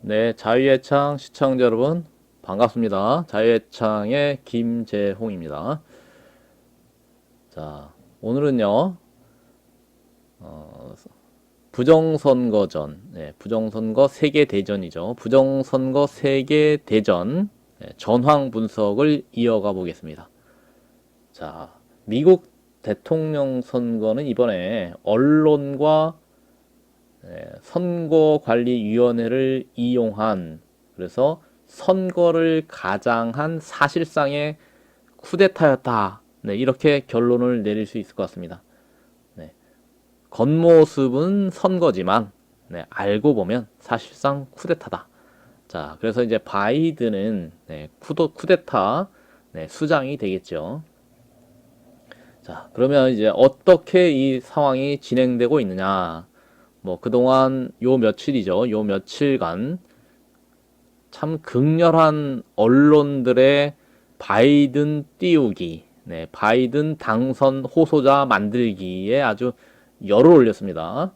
네, 자유의 창 시청자 여러분 반갑습니다. 자유의 창의 김재홍입니다. 자, 오늘은요, 부정선거전, 부정선거 세계대전이죠. 부정선거 세계대전 전황 분석을 이어가 보겠습니다. 자, 미국 대통령 선거는 이번에 언론과 선거관리위원회를 이용한, 그래서 선거를 가장한 사실상의 쿠데타였다. 네, 이렇게 결론을 내릴 수 있을 것 같습니다. 네, 겉모습은 선거지만 알고 보면 사실상 쿠데타다. 자, 그래서 이제 바이든은 쿠데타 수장이 되겠죠. 자, 그러면 이제 어떻게 이 상황이 진행되고 있느냐? 뭐 그동안 요 며칠이죠. 요 며칠간 참 극렬한 언론들의 바이든 띄우기, 바이든 당선 호소자 만들기에 아주 열을 올렸습니다.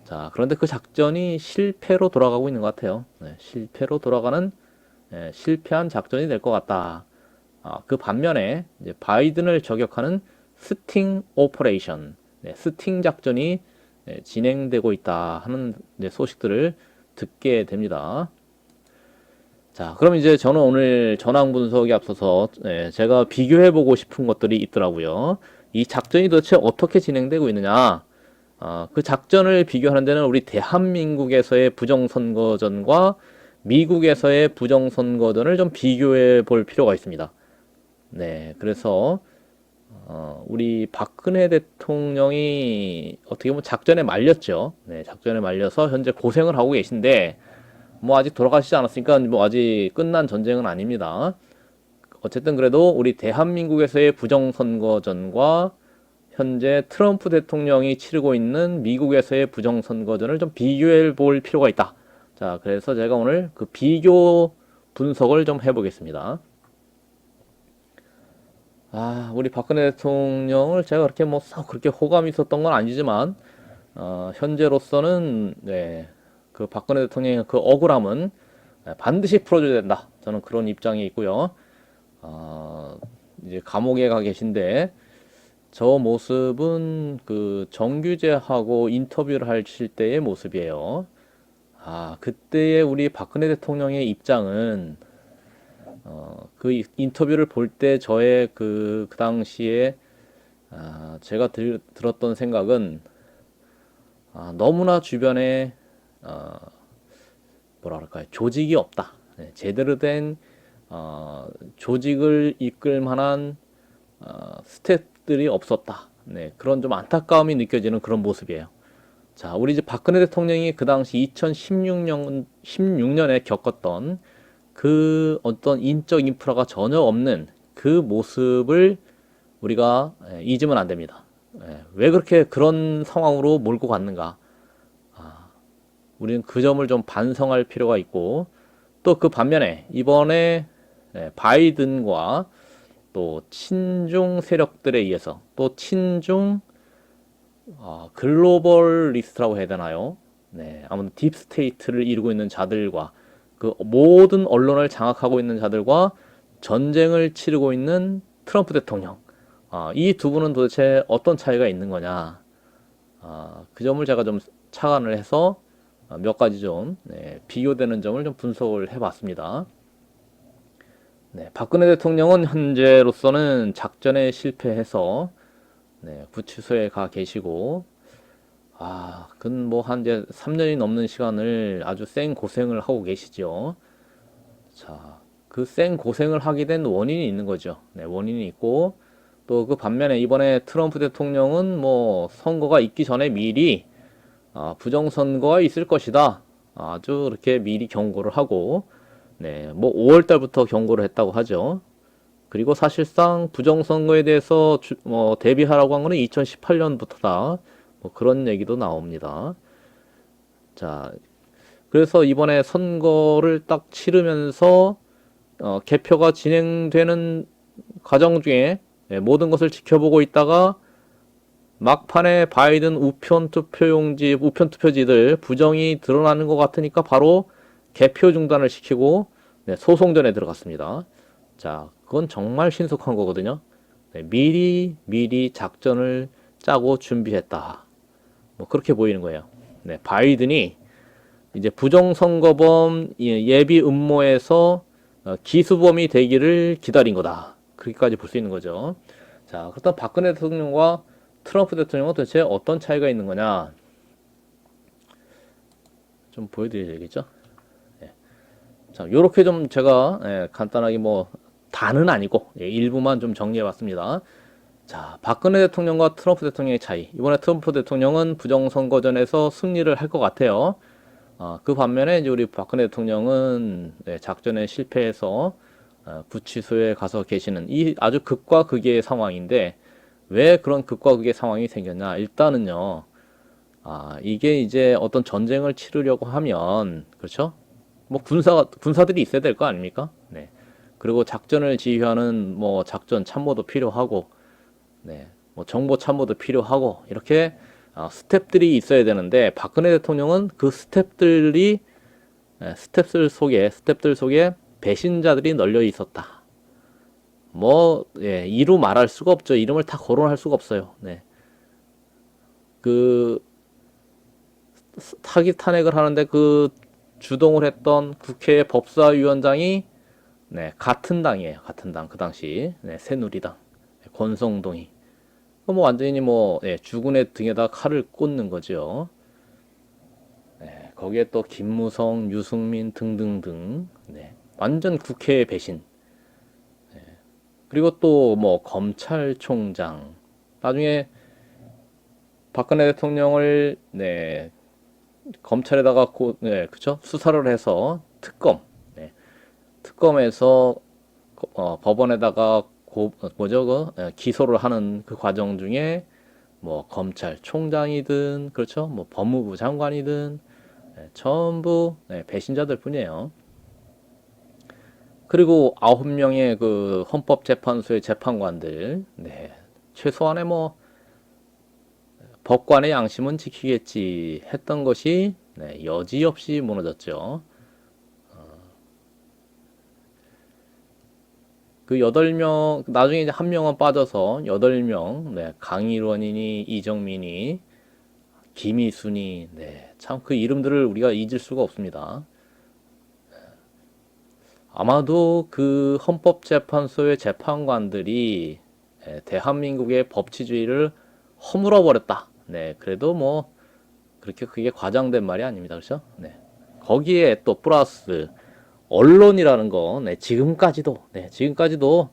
자, 그런데 그 작전이 실패로 돌아가고 있는 것 같아요. 실패로 돌아가는 실패한 작전이 될 것 같다. 그 반면에 이제 바이든을 저격하는 스팅 오퍼레이션, 스팅 작전이 진행되고 있다 하는 소식들을 듣게 됩니다. 자, 그럼 이제 저는 오늘 전황 분석에 앞서서 제가 비교해보고 싶은 것들이 있더라고요. 이 작전이 도대체 어떻게 진행되고 있느냐? 그 작전을 비교하는 데는 우리 대한민국에서의 부정선거전과 미국에서의 부정선거전을 좀 비교해 볼 필요가 있습니다. 네, 그래서 우리 박근혜 대통령이 어떻게 보면 작전에 말렸죠. 네, 작전에 말려서 현재 고생을 하고 계신데, 뭐 아직 돌아가시지 않았으니까 뭐 아직 끝난 전쟁은 아닙니다. 어쨌든 그래도 우리 대한민국에서의 부정선거전과 현재 트럼프 대통령이 치르고 있는 미국에서의 부정선거전을 좀 비교해 볼 필요가 있다. 자, 그래서 제가 오늘 그 비교 분석을 좀 해보겠습니다. 우리 박근혜 대통령을 제가 그렇게 뭐 썩 그렇게 호감이 있었던 건 아니지만, 현재로서는, 그 박근혜 대통령의 그 억울함은 반드시 풀어줘야 된다. 저는 그런 입장에 있고요. 이제 감옥에 가 계신데, 저 모습은 그 정규제하고 인터뷰를 하실 때의 모습이에요. 그때의 우리 박근혜 대통령의 입장은, 그 인터뷰를 볼 때 저의 그 당시에 제가 들었던 생각은 너무나 주변에 뭐라 그럴까요? 조직이 없다. 제대로 된 조직을 이끌 만한 스태프들이 없었다. 그런 좀 안타까움이 느껴지는 그런 모습이에요. 자, 우리 이제 박근혜 대통령이 그 당시 16년에 겪었던 그 어떤 인적 인프라가 전혀 없는 그 모습을 우리가 잊으면 안 됩니다. 왜 그렇게 그런 상황으로 몰고 갔는가? 우리는 그 점을 좀 반성할 필요가 있고, 또 그 반면에 이번에 바이든과 또 친중 세력들에 의해서, 또 친중 글로벌리스트라고 해야 되나요? 아무튼 딥스테이트를 이루고 있는 자들과 그 모든 언론을 장악하고 있는 자들과 전쟁을 치르고 있는 트럼프 대통령. 이 두 분은 도대체 어떤 차이가 있는 거냐? 그 점을 제가 좀 착안을 해서 몇 가지 좀 비교되는 점을 좀 분석을 해봤습니다. 박근혜 대통령은 현재로서는 작전에 실패해서 구치소에 가 계시고, 그건 뭐 한 이제 3년이 넘는 시간을 아주 생 고생을 하고 계시죠. 자, 그 생 고생을 하게 된 원인이 있는 거죠. 원인이 있고, 또 그 반면에 이번에 트럼프 대통령은 뭐 선거가 있기 전에 미리 부정선거가 있을 것이다. 아주 이렇게 미리 경고를 하고, 뭐 5월 달부터 경고를 했다고 하죠. 그리고 사실상 부정선거에 대해서 대비하라고 한 거는 2018년부터다. 뭐 그런 얘기도 나옵니다. 자, 그래서 이번에 선거를 딱 치르면서 개표가 진행되는 과정 중에 모든 것을 지켜보고 있다가 막판에 바이든 우편 투표지들 부정이 드러나는 것 같으니까 바로 개표 중단을 시키고 네, 소송전에 들어갔습니다. 자, 그건 정말 신속한 거거든요. 네, 미리 작전을 짜고 준비했다. 뭐 그렇게 보이는 거예요. 네, 바이든이 이제 부정선거범 예비 음모에서 기수범이 되기를 기다린 거다. 그렇게까지 볼 수 있는 거죠. 자, 그렇다면 박근혜 대통령과 트럼프 대통령은 도대체 어떤 차이가 있는 거냐? 좀 보여드려야겠죠? 예. 자, 요렇게 좀 제가 간단하게 뭐 다는 아니고 일부만 좀 정리해봤습니다. 자, 박근혜 대통령과 트럼프 대통령의 차이. 이번에 트럼프 대통령은 부정선거전에서 승리를 할 것 같아요. 그 반면에 이제 우리 박근혜 대통령은 작전에 실패해서 구치소에 가서 계시는 이 아주 극과 극의 상황인데 왜 그런 극과 극의 상황이 생겼냐? 일단은요. 이게 이제 어떤 전쟁을 치르려고 하면 그렇죠? 뭐 군사들이 있어야 될 거 아닙니까? 네. 그리고 작전을 지휘하는 뭐 작전 참모도 필요하고 네. 뭐 정보 참모도 필요하고 이렇게 스텝들이 있어야 되는데 박근혜 대통령은 그 스텝들 속에 배신자들이 널려 있었다. 뭐 이루 말할 수가 없죠. 이름을 다 거론할 수가 없어요. 네. 그 사기 탄핵을 하는데 그 주동을 했던 국회 법사위원장이 같은 당이에요. 같은 당. 그 당시 새누리당 권성동이 뭐 완전히 뭐 주군의 등에다 칼을 꽂는 거죠. 거기에 또 김무성, 유승민 등등등 완전 국회의 배신. 그리고 또 뭐 검찰총장 나중에 박근혜 대통령을 검찰에다가 그쵸? 수사를 해서 특검에서 법원에다가 기소를 하는 그 과정 중에 뭐 검찰총장이든 그렇죠? 뭐 법무부 장관이든 전부 배신자들 뿐이에요. 그리고 9명의 그 헌법재판소의 재판관들 최소한의 뭐 법관의 양심은 지키겠지 했던 것이 여지없이 무너졌죠. 그 8명, 나중에 이제 한 명은 빠져서 8명, 강일원이니, 이정민이, 김희순이, 참 그 이름들을 우리가 잊을 수가 없습니다. 아마도 그 헌법재판소의 재판관들이 대한민국의 법치주의를 허물어 버렸다. 그래도 뭐 그렇게 그게 과장된 말이 아닙니다. 그렇죠? 거기에 또 플러스 언론이라는 거, 지금까지도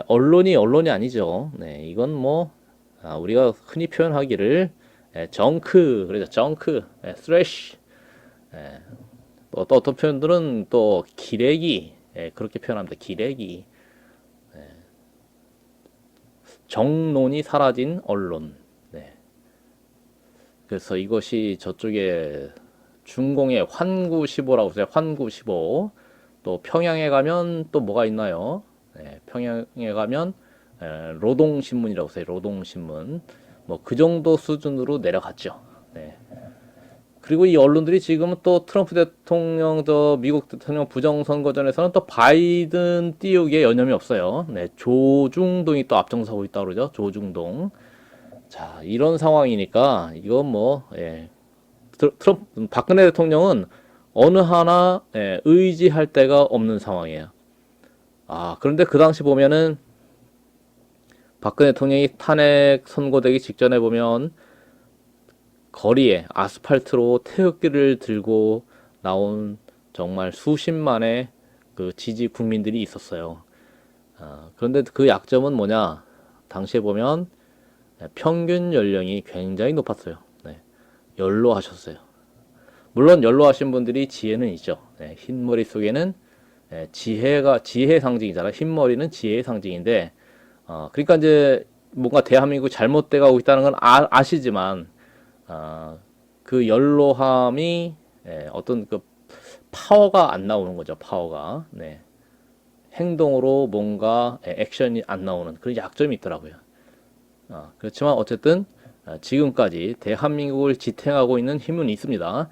언론이 아니죠. 이건 뭐 우리가 흔히 표현하기를 정크, 그러죠. 정크, 스레쉬. 또 어떤 표현들은 또 기레기, 그렇게 표현합니다. 기레기. 정론이 사라진 언론. 그래서 이것이 저쪽에 중공의 환구시보라고 해요. 환구시보. 또 평양에 가면 또 뭐가 있나요? 평양에 가면 노동신문이라고 해요. 노동신문. 뭐 그 정도 수준으로 내려갔죠. 그리고 이 언론들이 지금은 또 트럼프 대통령, 미국 대통령 부정선거전에서는 또 바이든 띄우기에 여념이 없어요. 조중동이 또 앞장서고 있다고 그러죠. 조중동. 자, 이런 상황이니까 이건 뭐 박근혜 대통령은 어느 하나 의지할 데가 없는 상황이에요. 그런데 그 당시 보면은 박근혜 대통령이 탄핵 선고되기 직전에 보면 거리에 아스팔트로 태극기를 들고 나온 정말 수십만의 그 지지 국민들이 있었어요. 그런데 그 약점은 뭐냐? 당시에 보면 평균 연령이 굉장히 높았어요. 연로하셨어요. 물론 연로하신 분들이 지혜는 있죠. 흰머리 속에는 지혜의 상징이잖아. 흰머리는 지혜의 상징인데, 그러니까 이제 뭔가 대한민국 잘못돼 가고 있다는 건 아시지만, 그 연로함이 어떤 그 파워가 안 나오는 거죠. 파워가. 행동으로 뭔가 액션이 안 나오는 그런 약점이 있더라고요. 그렇지만 어쨌든 지금까지 대한민국을 지탱하고 있는 힘은 있습니다.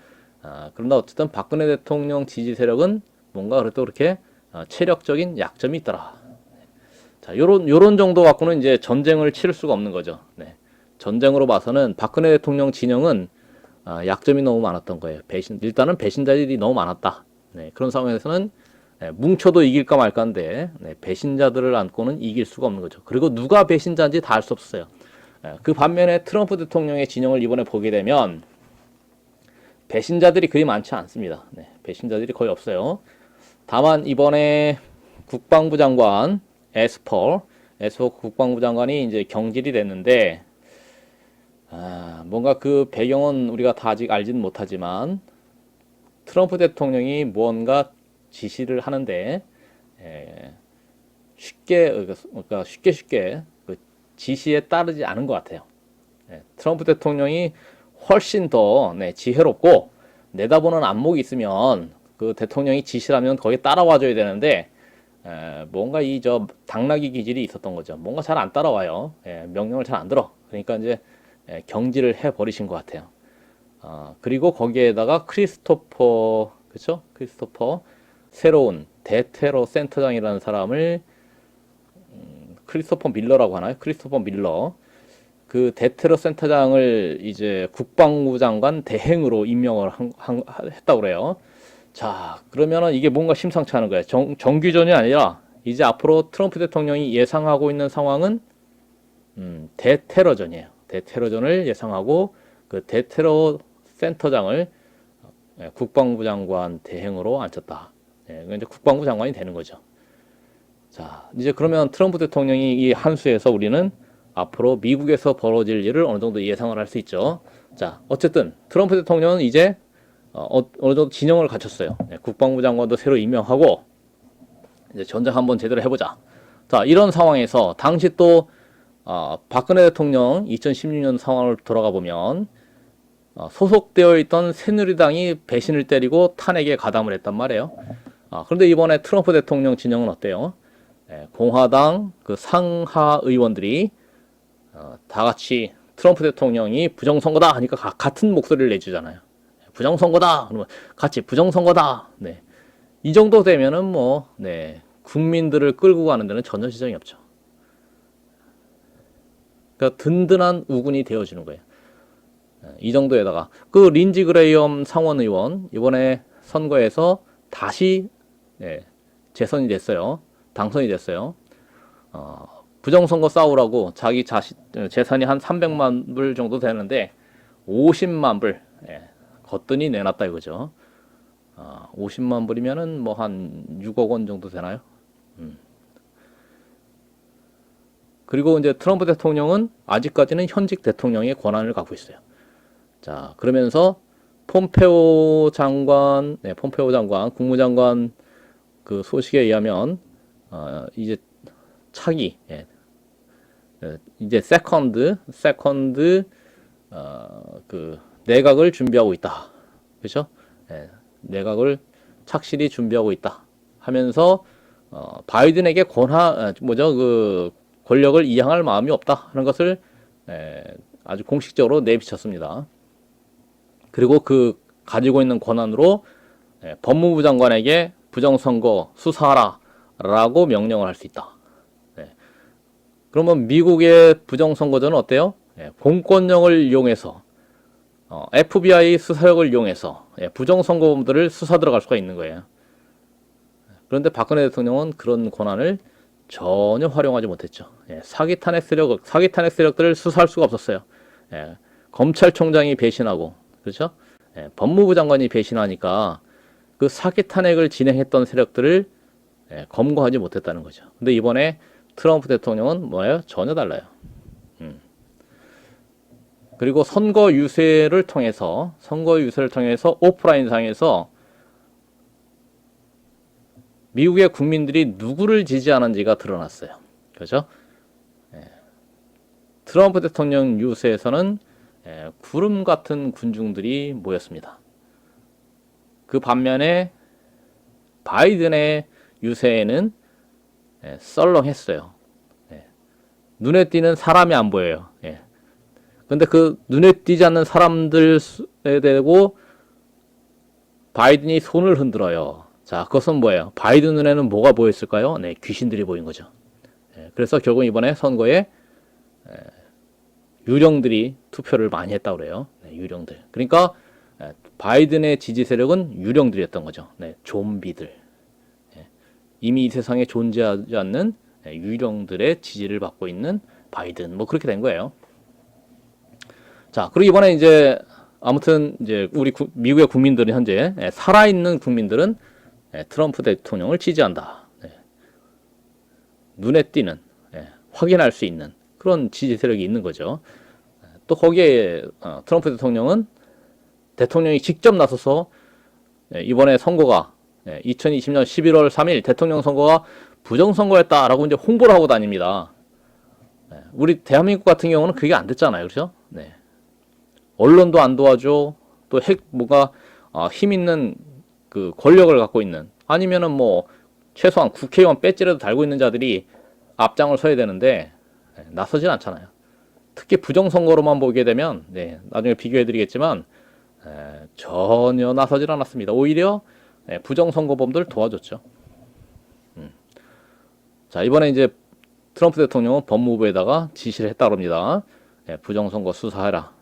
그런데 어쨌든 박근혜 대통령 지지 세력은 뭔가 그래도 그렇게 체력적인 약점이 있더라. 자, 요런 정도 갖고는 이제 전쟁을 치를 수가 없는 거죠. 네. 전쟁으로 봐서는 박근혜 대통령 진영은 약점이 너무 많았던 거예요. 일단은 배신자들이 너무 많았다. 네, 그런 상황에서는 뭉쳐도 이길까 말까인데 배신자들을 안고는 이길 수가 없는 거죠. 그리고 누가 배신자인지 다 알 수 없어요. 그 반면에 트럼프 대통령의 진영을 이번에 보게 되면 배신자들이 그리 많지 않습니다. 네, 배신자들이 거의 없어요. 다만 이번에 국방부 장관 에스퍼 국방부 장관이 이제 경질이 됐는데 뭔가 그 배경은 우리가 다 아직 알지는 못하지만 트럼프 대통령이 무언가 지시를 하는데 그러니까 쉽게 그 지시에 따르지 않은 것 같아요. 트럼프 대통령이 훨씬 더 지혜롭고 내다보는 안목이 있으면 그 대통령이 지시를 하면 거기에 따라와줘야 되는데 뭔가 당나귀 기질이 있었던 거죠. 뭔가 잘 안 따라와요. 명령을 잘 안 들어. 그러니까 이제 경질을 해버리신 것 같아요. 그리고 거기에다가 크리스토퍼 새로운 대테러 센터장이라는 사람을 크리스토퍼 밀러라고 하나요? 크리스토퍼 밀러. 그 대테러 센터장을 이제 국방부 장관 대행으로 임명을 했다고 그래요. 자, 그러면은 이게 뭔가 심상치 않은 거예요. 정규전이 아니라 이제 앞으로 트럼프 대통령이 예상하고 있는 상황은 대테러전이에요. 대테러전을 예상하고 그 대테러 센터장을 국방부 장관 대행으로 앉혔다. 이제 국방부 장관이 되는 거죠. 자, 이제 그러면 트럼프 대통령이 이 한수에서 우리는 앞으로 미국에서 벌어질 일을 어느 정도 예상을 할 수 있죠. 자, 어쨌든 트럼프 대통령은 이제 어느 정도 진영을 갖췄어요. 국방부 장관도 새로 임명하고 이제 전쟁 한번 제대로 해보자. 자, 이런 상황에서 당시 또 박근혜 대통령 2016년 상황을 돌아가 보면 소속되어 있던 새누리당이 배신을 때리고 탄핵에 가담을 했단 말이에요. 그런데 이번에 트럼프 대통령 진영은 어때요? 공화당 그 상하 의원들이 다 같이 트럼프 대통령이 부정선거다 하니까 같은 목소리를 내주잖아요. 부정선거다. 그러면 같이 부정선거다. 네. 이 정도 되면은 국민들을 끌고 가는 데는 전혀 지장이 없죠. 그러니까 든든한 우군이 되어주는 거예요. 이 정도에다가 그 린지 그레이엄 상원 의원 이번에 선거에서 다시 재선이 됐어요. 당선이 됐어요. 부정선거 싸우라고 자기 재산이 한 300만 불 정도 되는데 50만 불 거뜬히 내놨다 이거죠. 50만 불이면은 뭐 한 6억 원 정도 되나요? 그리고 이제 트럼프 대통령은 아직까지는 현직 대통령의 권한을 갖고 있어요. 자, 그러면서 폼페오 장관, 국무장관 그 소식에 의하면 이제 차기, 이제 세컨드 그 내각을 준비하고 있다. 그렇죠? 내각을 착실히 준비하고 있다. 하면서 바이든에게 그 권력을 이양할 마음이 없다 하는 것을 아주 공식적으로 내비쳤습니다. 그리고 그 가지고 있는 권한으로 법무부 장관에게 부정선거 수사하라 라고 명령을 할 수 있다. 그러면 미국의 부정선거전은 어때요? 공권력을 이용해서 FBI 수사력을 이용해서 부정선거범들을 수사 들어갈 수가 있는 거예요. 그런데 박근혜 대통령은 그런 권한을 전혀 활용하지 못했죠. 사기 탄핵 세력들을 수사할 수가 없었어요. 검찰총장이 배신하고, 그렇죠? 법무부 장관이 배신하니까 그 사기 탄핵을 진행했던 세력들을 검거하지 못했다는 거죠. 근데 이번에 트럼프 대통령은 뭐예요? 전혀 달라요. 그리고 선거 유세를 통해서 오프라인상에서 미국의 국민들이 누구를 지지하는지가 드러났어요. 그렇죠? 트럼프 대통령 유세에서는 구름 같은 군중들이 모였습니다. 그 반면에 바이든의 유세에는 썰렁했어요. 눈에 띄는 사람이 안 보여요. 그런데 그 눈에 띄지 않는 사람들에 대고 바이든이 손을 흔들어요. 자, 그것은 뭐예요? 바이든 눈에는 뭐가 보였을까요? 네, 귀신들이 보인 거죠. 그래서 결국 이번에 선거에 유령들이 투표를 많이 했다고 그래요. 네, 유령들. 그러니까 바이든의 지지 세력은 유령들이었던 거죠. 네, 좀비들. 이미 이 세상에 존재하지 않는 유령들의 지지를 받고 있는 바이든. 뭐 그렇게 된 거예요. 자, 그리고 이번에 이제 아무튼 이제 우리 미국의 국민들은 현재 살아있는 국민들은 트럼프 대통령을 지지한다. 눈에 띄는 확인할 수 있는 그런 지지 세력이 있는 거죠. 또 거기에 트럼프 대통령은 대통령이 직접 나서서 이번에 선거가 2020년 11월 3일 대통령 선거가 부정선거였다라고 이제 홍보를 하고 다닙니다. 우리 대한민국 같은 경우는 그게 안 됐잖아요. 그렇죠? 네. 언론도 안 도와줘. 또 뭐가 힘 있는 그 권력을 갖고 있는 아니면은 뭐 최소한 국회의원 배지라도 달고 있는 자들이 앞장을 서야 되는데 나서진 않잖아요. 특히 부정선거로만 보게 되면 나중에 비교해드리겠지만 전혀 나서질 않았습니다. 오히려 부정선거범들 도와줬죠. 자, 이번에 이제 트럼프 대통령은 법무부에다가 지시를 했다고 합니다. 부정선거 수사해라.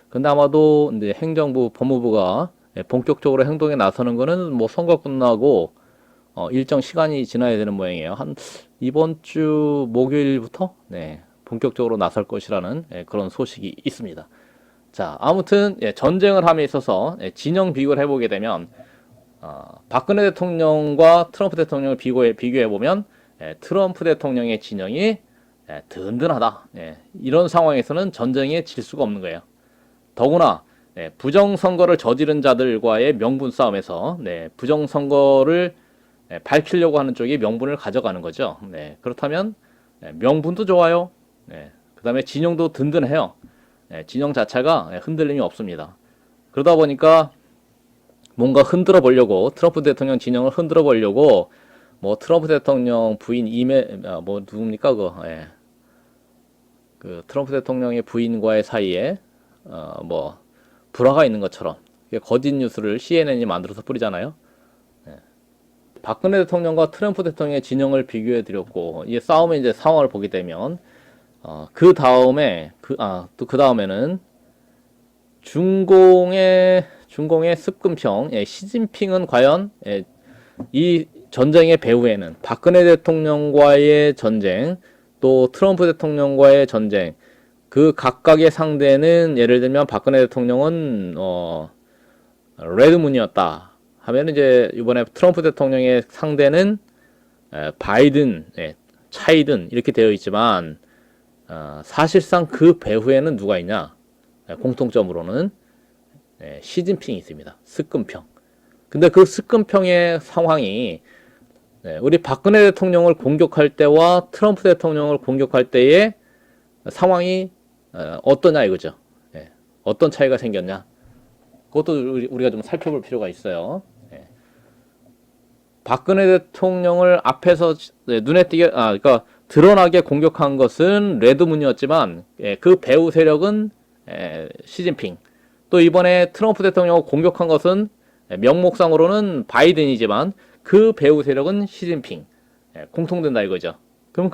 근데 아마도 이제 행정부, 법무부가 본격적으로 행동에 나서는 거는 뭐 선거 끝나고 일정 시간이 지나야 되는 모양이에요. 한 이번 주 목요일부터 본격적으로 나설 것이라는 그런 소식이 있습니다. 자, 아무튼 전쟁을 함에 있어서 진영 비교를 해보게 되면 박근혜 대통령과 트럼프 대통령을 비교해 보면 트럼프 대통령의 진영이 든든하다. 이런 상황에서는 전쟁에 질 수가 없는 거예요. 더구나 부정선거를 저지른 자들과의 명분 싸움에서 부정선거를 밝히려고 하는 쪽이 명분을 가져가는 거죠. 그렇다면 명분도 좋아요. 그 다음에 진영도 든든해요. 진영 자체가 흔들림이 없습니다. 그러다 보니까 뭔가 흔들어 보려고 트럼프 대통령 진영을 흔들어 보려고 뭐 트럼프 대통령 부인 뭐 누굽니까 그 트럼프 대통령의 부인과의 사이에 뭐 불화가 있는 것처럼 거짓 뉴스를 CNN이 만들어서 뿌리잖아요. 박근혜 대통령과 트럼프 대통령의 진영을 비교해 드렸고 이 싸움의 이제 상황을 보게 되면 그 다음에 또 그 다음에는 중공의 습근평 시진핑은 과연 이 전쟁의 배후에는 박근혜 대통령과의 전쟁 또 트럼프 대통령과의 전쟁 그 각각의 상대는 예를 들면 박근혜 대통령은 레드문이었다 하면 이제 이번에 트럼프 대통령의 상대는 바이든, 차이든 이렇게 되어 있지만 사실상 그 배후에는 누가 있냐? 공통점으로는 시진핑이 있습니다. 습근평. 근데 그 습근평의 상황이 우리 박근혜 대통령을 공격할 때와 트럼프 대통령을 공격할 때의 상황이 어떠냐 이거죠. 어떤 차이가 생겼냐? 그것도 우리가 좀 살펴볼 필요가 있어요. 박근혜 대통령을 앞에서 눈에 띄게 그러니까 드러나게 공격한 것은 레드문이었지만 그 배후 세력은 시진핑. 또 이번에 트럼프 대통령을 공격한 것은 명목상으로는 바이든이지만 그 배후 세력은 시진핑. 공통된다 이거죠. 그럼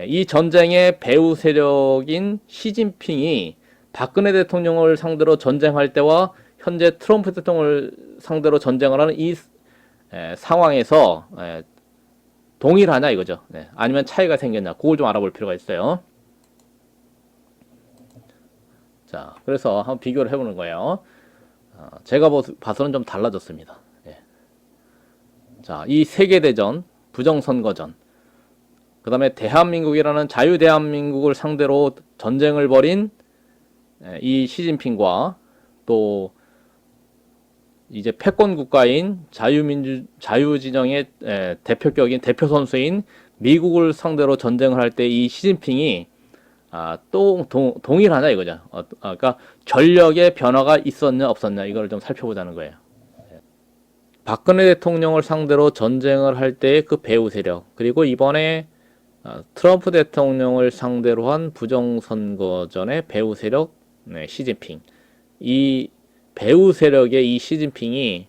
이 전쟁의 배후 세력인 시진핑이 박근혜 대통령을 상대로 전쟁할 때와 현재 트럼프 대통령을 상대로 전쟁을 하는 이 상황에서 동일하냐 이거죠. 아니면 차이가 생겼냐 그걸 좀 알아볼 필요가 있어요. 자, 그래서 한번 비교를 해보는 거예요. 제가 봐서는 좀 달라졌습니다. 자, 이 세계대전, 부정선거전, 그 다음에 대한민국이라는 자유대한민국을 상대로 전쟁을 벌인 이 시진핑과 또 이제 패권 국가인 자유진영의 대표격인 대표 선수인 미국을 상대로 전쟁을 할 때 이 시진핑이 또 동일하냐 이거죠. 그러니까 전력의 변화가 있었냐 없었냐 이걸 좀 살펴보자는 거예요. 박근혜 대통령을 상대로 전쟁을 할 때의 그 배후 세력 그리고 이번에 트럼프 대통령을 상대로 한 부정선거전의 배후 세력 시진핑 이 배후 세력의 이 시진핑이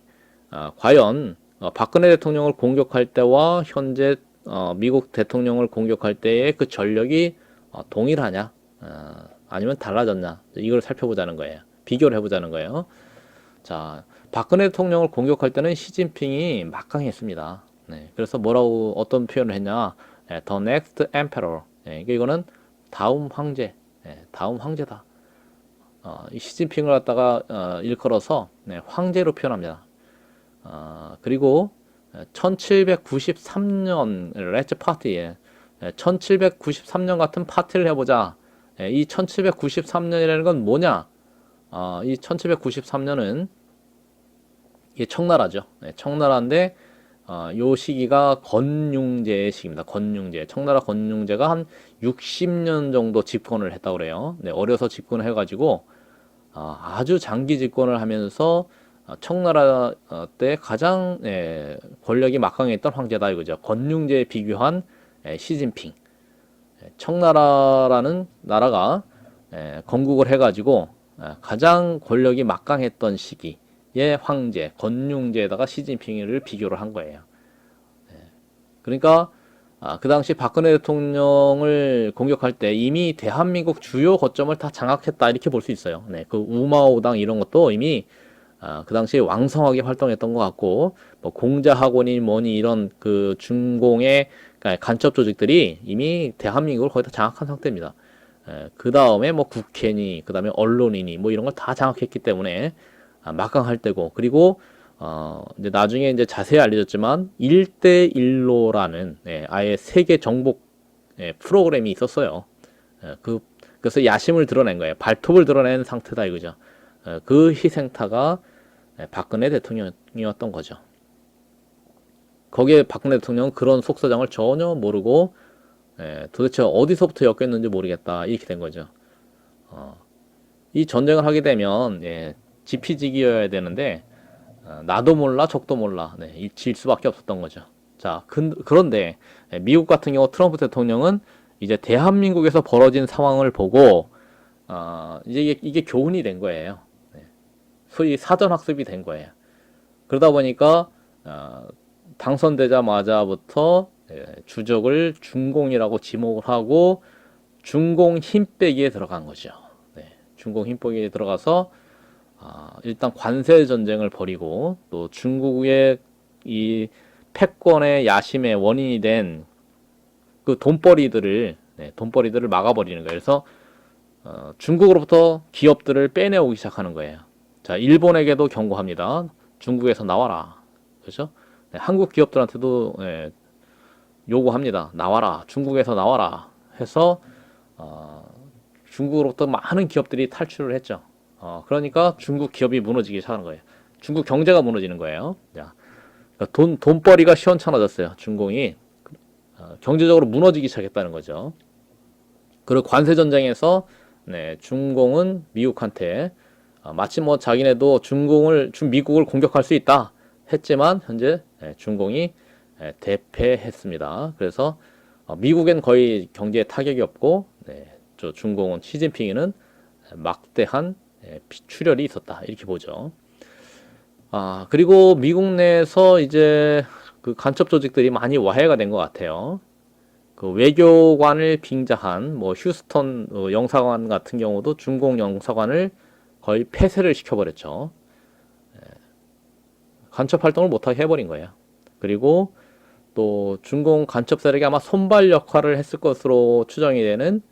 과연 박근혜 대통령을 공격할 때와 현재 미국 대통령을 공격할 때의 그 전력이 동일하냐, 아니면 달라졌냐, 이걸 살펴보자는 거예요. 비교를 해보자는 거예요. 자, 박근혜 대통령을 공격할 때는 시진핑이 막강했습니다. 네, 그래서 뭐라고 어떤 표현을 했냐, The next emperor. 그러니까 이거는 다음 황제, 다음 황제다. 이 시진핑을 갖다가 일컬어서 황제로 표현합니다. 그리고 1793년 레츠 파티에 1793년 같은 파티를 해보자. 이 1793년이라는 건 뭐냐? 이 1793년은 이게 청나라죠. 청나라인데 요 시기가 건융제의 시기입니다. 건융제. 청나라 건융제가 한 60년 정도 집권을 했다고 그래요. 어려서 집권을 해가지고 아주 장기 집권을 하면서 청나라 때 가장 권력이 막강했던 황제다 이거죠. 건융제에 비교한 시진핑. 청나라라는 나라가 건국을 해가지고 가장 권력이 막강했던 시기의 황제, 건융제에다가 시진핑을 비교를 한 거예요. 그러니까 그 당시 박근혜 대통령을 공격할 때 이미 대한민국 주요 거점을 다 장악했다 이렇게 볼 수 있어요. 그 우마오당 이런 것도 이미 그 당시에 왕성하게 활동했던 것 같고, 뭐 공자학원이 뭐니 이런 그 중공의 간첩 조직들이 이미 대한민국을 거의 다 장악한 상태입니다. 그 다음에 뭐 국회니, 그 다음에 언론이니 뭐 이런 걸 다 장악했기 때문에 막강할 때고, 그리고 이제 나중에 이제 자세히 알려졌지만 1대1로라는 아예 세계 정복 프로그램이 있었어요. 그래서 야심을 드러낸 거예요. 발톱을 드러낸 상태다 이거죠. 그 희생타가 박근혜 대통령이었던 거죠. 거기에 박근혜 대통령은 그런 속사정을 전혀 모르고 도대체 어디서부터 엮였는지 모르겠다 이렇게 된 거죠. 이 전쟁을 하게 되면 지피지기여야 되는데 나도 몰라 적도 몰라 질 수밖에 없었던 거죠. 자, 그런데 미국 같은 경우 트럼프 대통령은 이제 대한민국에서 벌어진 상황을 보고 이제 이게 교훈이 된 거예요. 소위 사전 학습이 된 거예요. 그러다 보니까 당선되자마자부터 주적을 중공이라고 지목을 하고 중공 힘빼기에 들어간 거죠. 중공 힘빼기에 들어가서 일단 관세 전쟁을 벌이고 또 중국의 이 패권의 야심의 원인이 된 그 돈벌이들을 막아버리는 거예요. 그래서 중국으로부터 기업들을 빼내오기 시작하는 거예요. 자, 일본에게도 경고합니다. 중국에서 나와라. 그렇죠? 한국 기업들한테도 요구합니다. 나와라. 중국에서 나와라. 해서 중국으로부터 많은 기업들이 탈출을 했죠. 그러니까 중국 기업이 무너지기 시작하는 거예요. 중국 경제가 무너지는 거예요. 자, 그러니까 돈벌이가 시원찮아졌어요. 중공이 경제적으로 무너지기 시작했다는 거죠. 그리고 관세 전쟁에서 중공은 미국한테 마치 뭐 자기네도 미국을 공격할 수 있다 했지만 현재 중공이 대패했습니다. 그래서 미국엔 거의 경제에 타격이 없고 중공은 시진핑에는 막대한 출혈이 있었다 이렇게 보죠. 그리고 미국 내에서 이제 그 간첩 조직들이 많이 와해가 된 것 같아요. 그 외교관을 빙자한 뭐 휴스턴 영사관 같은 경우도 중공 영사관을 거의 폐쇄를 시켜버렸죠. 간첩 활동을 못하게 해버린 거예요. 그리고 또 중공 간첩 세력이 아마 손발 역할을 했을 것으로 추정이 되는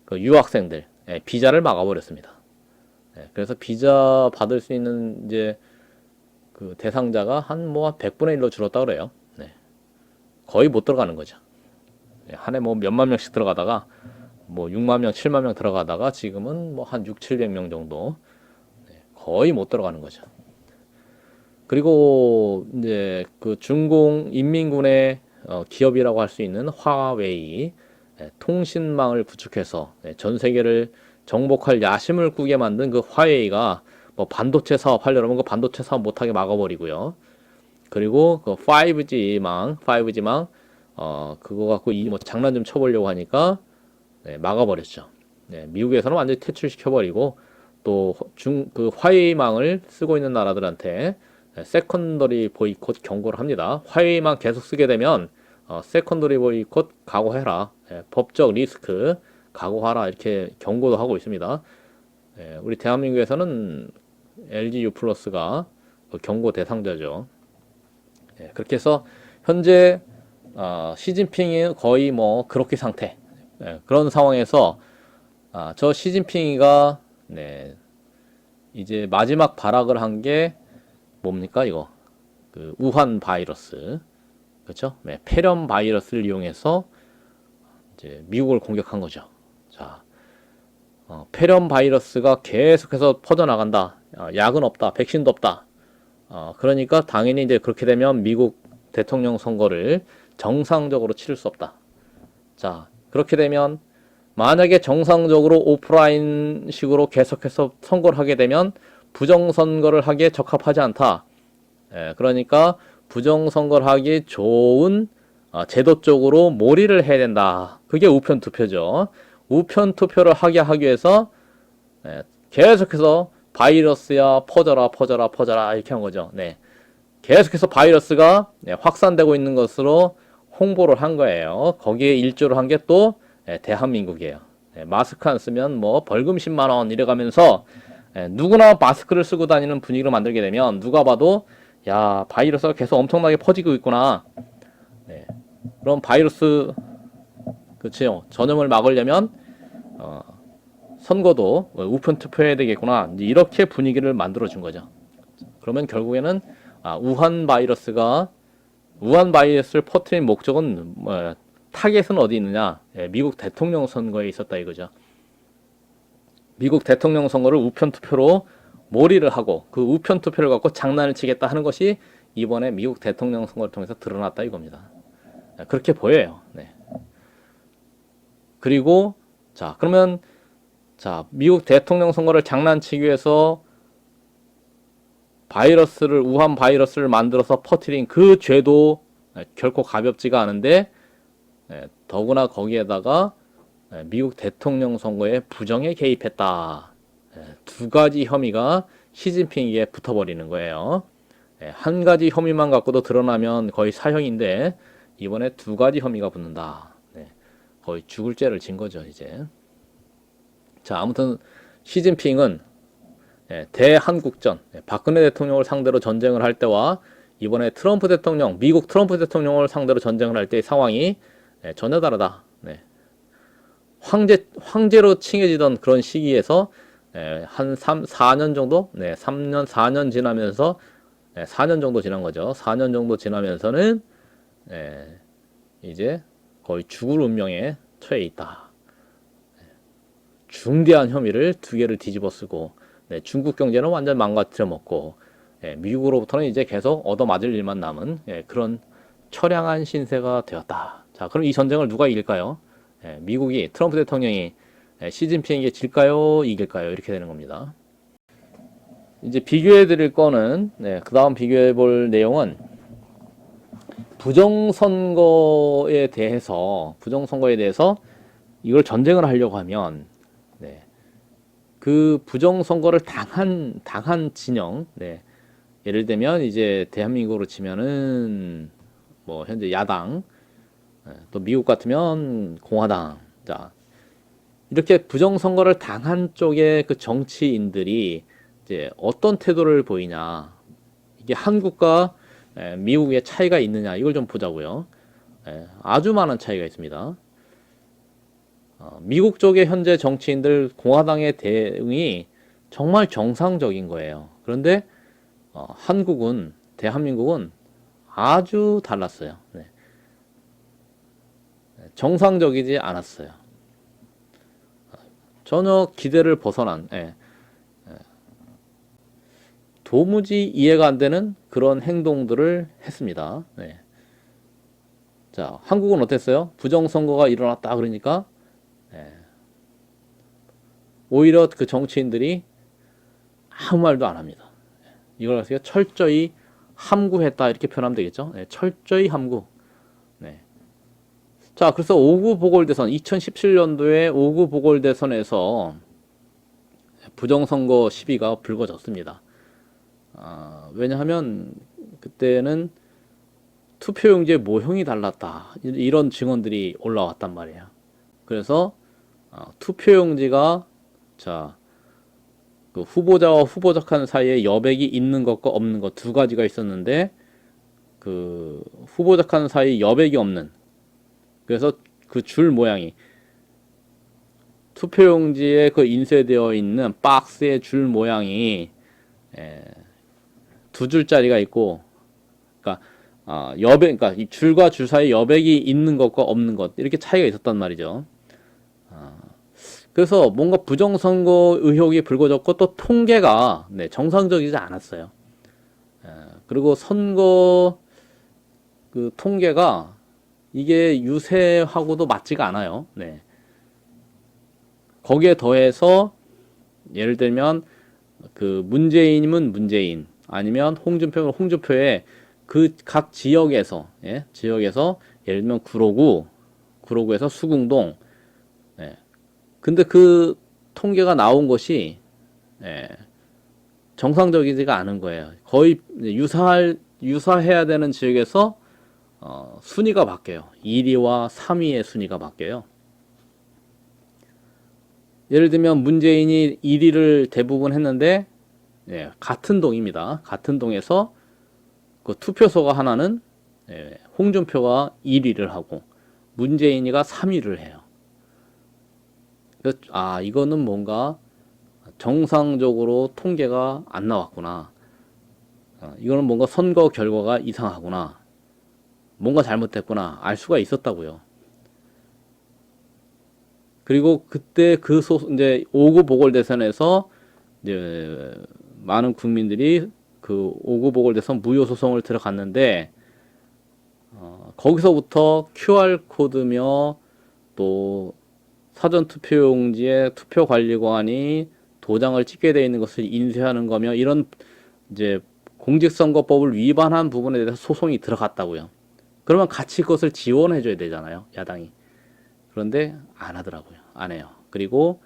그 유학생들 비자를 막아버렸습니다. 그래서 비자 받을 수 있는 이제 그 대상자가 한 100분의 1로 줄었다 그래요. 거의 못 들어가는 거죠. 한 해 뭐 몇만 명씩 들어가다가 뭐 6만 명, 7만 명 들어가다가 지금은 뭐 한 6, 700명 정도 거의 못 들어가는 거죠. 그리고 이제 그 중공 인민군의 기업이라고 할 수 있는 화웨이 통신망을 구축해서 전 세계를 정복할 야심을 꾸게 만든 그 화웨이가 뭐 반도체 사업 하려면 그 반도체 사업 못하게 막아버리고요. 그리고 그 5G망 그거 갖고 뭐 장난 좀 쳐보려고 하니까 막아버렸죠. 미국에서는 완전히 퇴출시켜버리고 또 그 화웨이망을 쓰고 있는 나라들한테 세컨더리 보이콧 경고를 합니다. 화웨이망 계속 쓰게 되면 세컨더리 보이콧 각오해라. 법적 리스크 각오하라. 이렇게 경고도 하고 있습니다. 우리 대한민국에서는 LG U+가 경고 대상자죠. 그렇게 해서 현재 시진핑이 거의 뭐 그렇게 상태. 그런 상황에서 저 시진핑이가 이제 마지막 발악을 한 게 뭡니까 이거? 그 우한 바이러스. 그렇죠? 폐렴 바이러스를 이용해서 이제 미국을 공격한 거죠. 자, 폐렴 바이러스가 계속해서 퍼져나간다. 약은 없다. 백신도 없다. 그러니까 당연히 이제 그렇게 되면 미국 대통령 선거를 정상적으로 치를 수 없다. 자, 그렇게 되면 만약에 정상적으로 오프라인식으로 계속해서 선거를 하게 되면 부정선거를 하기에 적합하지 않다. 그러니까 부정선거를 하기 좋은 제도 쪽으로 몰이를 해야 된다. 그게 우편 투표죠. 우편 투표를 하게 하기 위해서 계속해서 바이러스야 퍼져라 이렇게 한 거죠. 계속해서 바이러스가 확산되고 있는 것으로 홍보를 한 거예요. 거기에 일조를 한 게 또 대한민국이에요. 마스크 안 쓰면 뭐 벌금 10만 원 이래가면서 누구나 마스크를 쓰고 다니는 분위기로 만들게 되면 누가 봐도 야, 바이러스가 계속 엄청나게 퍼지고 있구나. 그럼 바이러스 그치요. 전염을 막으려면 선거도 우편 투표해야 되겠구나. 이렇게 분위기를 만들어 준 거죠. 그러면 결국에는 우한 바이러스를 퍼뜨린 목적은 타겟은 어디 있느냐? 미국 대통령 선거에 있었다 이거죠. 미국 대통령 선거를 우편 투표로 몰이를 하고 그 우편 투표를 갖고 장난을 치겠다 하는 것이 이번에 미국 대통령 선거를 통해서 드러났다 이겁니다. 그렇게 보여요. 그리고 그러면 미국 대통령 선거를 장난치기 위해서 우한 바이러스를 만들어서 퍼뜨린 그 죄도 결코 가볍지가 않은데 더구나 거기에다가 미국 대통령 선거에 부정에 개입했다. 두 가지 혐의가 시진핑에게 붙어버리는 거예요. 한 가지 혐의만 갖고도 드러나면 거의 사형인데 이번에 두 가지 혐의가 붙는다. 거의 죽을 죄를 진 거죠 이제. 자, 아무튼 시진핑은 대한국전, 박근혜 대통령을 상대로 전쟁을 할 때와 이번에 미국 트럼프 대통령을 상대로 전쟁을 할 때의 상황이 전혀 다르다. 황제로 칭해지던 그런 시기에서 한 4년 정도? 4년 지나면서 4년 정도 지난 거죠. 4년 정도 지나면서는 이제 거의 죽을 운명에 처해 있다. 중대한 혐의를 두 개를 뒤집어 쓰고 중국 경제는 완전 망가뜨려 먹고 미국으로부터는 이제 계속 얻어맞을 일만 남은 그런 처량한 신세가 되었다. 자, 그럼 이 전쟁을 누가 이길까요? 미국이 트럼프 대통령이 시진핑에게 질까요? 이길까요? 이렇게 되는 겁니다. 이제 비교해 드릴 거는 그 다음 비교해 볼 내용은 부정선거에 대해서 이걸 전쟁을 하려고 하면 그 부정선거를 당한 진영, 예를 들면 이제 대한민국으로 치면은 뭐 현재 야당, 또 미국 같으면 공화당, 자 이렇게 부정선거를 당한 쪽의 그 정치인들이 이제 어떤 태도를 보이냐, 이게 한국과 미국의 차이가 있느냐 이걸 좀 보자고요. 아주 많은 차이가 있습니다. 미국 쪽의 현재 정치인들 공화당의 대응이 정말 정상적인 거예요. 그런데 대한민국은 아주 달랐어요. 정상적이지 않았어요. 전혀 기대를 벗어난 도무지 이해가 안 되는 그런 행동들을 했습니다. 자, 한국은 어땠어요? 부정선거가 일어났다 그러니까 오히려 그 정치인들이 아무 말도 안 합니다. 이걸 가지고 철저히 함구했다 이렇게 표현하면 되겠죠. 철저히 함구. 자, 그래서 5구 보궐대선 2017년도에 5구 보궐대선에서 부정선거 시비가 불거졌습니다. 왜냐하면 그때는 투표용지의 모형이 달랐다, 이런 증언들이 올라왔단 말이에요. 그래서 투표용지가, 자, 그 후보자와 후보적한 사이에 여백이 있는 것과 없는 것 두 가지가 있었는데, 그 후보적한 사이 여백이 없는, 그래서 그 줄 모양이, 투표용지에 그 인쇄되어 있는 박스의 줄 모양이 두 줄짜리가 있고, 그러니까 그러니까 이 줄과 줄 사이 여백이 있는 것과 없는 것, 이렇게 차이가 있었단 말이죠. 그래서 뭔가 부정선거 의혹이 불거졌고, 또 통계가 정상적이지 않았어요. 그리고 선거 그 통계가 이게 유세하고도 맞지가 않아요. 네. 거기에 더해서 예를 들면 그 문재인이면 문재인, 아니면 홍준표면 홍준표의 그 각 지역에서, 지역에서 예를 들면 구로구에서 수궁동, 근데 그 통계가 나온 것이 정상적이지가 않은 거예요. 거의 유사해야 되는 지역에서 순위가 바뀌어요. 1위와 3위의 순위가 바뀌어요. 예를 들면 문재인이 1위를 대부분 했는데, 같은 동입니다. 같은 동에서 그 투표소가 하나는 홍준표가 1위를 하고 문재인이가 3위를 해요. 그래서 이거는 뭔가 정상적으로 통계가 안 나왔구나. 이거는 뭔가 선거 결과가 이상하구나. 뭔가 잘못됐구나. 알 수가 있었다고요. 그리고 그때 이제 5구 보궐대선에서 이제 많은 국민들이 그 5구 보궐대선 무효소송을 들어갔는데, 거기서부터 QR코드며 또 사전투표용지에 투표관리관이 도장을 찍게 되어 있는 것을 인쇄하는 거며, 이런 이제 공직선거법을 위반한 부분에 대해서 소송이 들어갔다고요. 그러면 같이 그것을 지원해 줘야 되잖아요, 야당이. 그런데 안 하더라고요. 안 해요. 그리고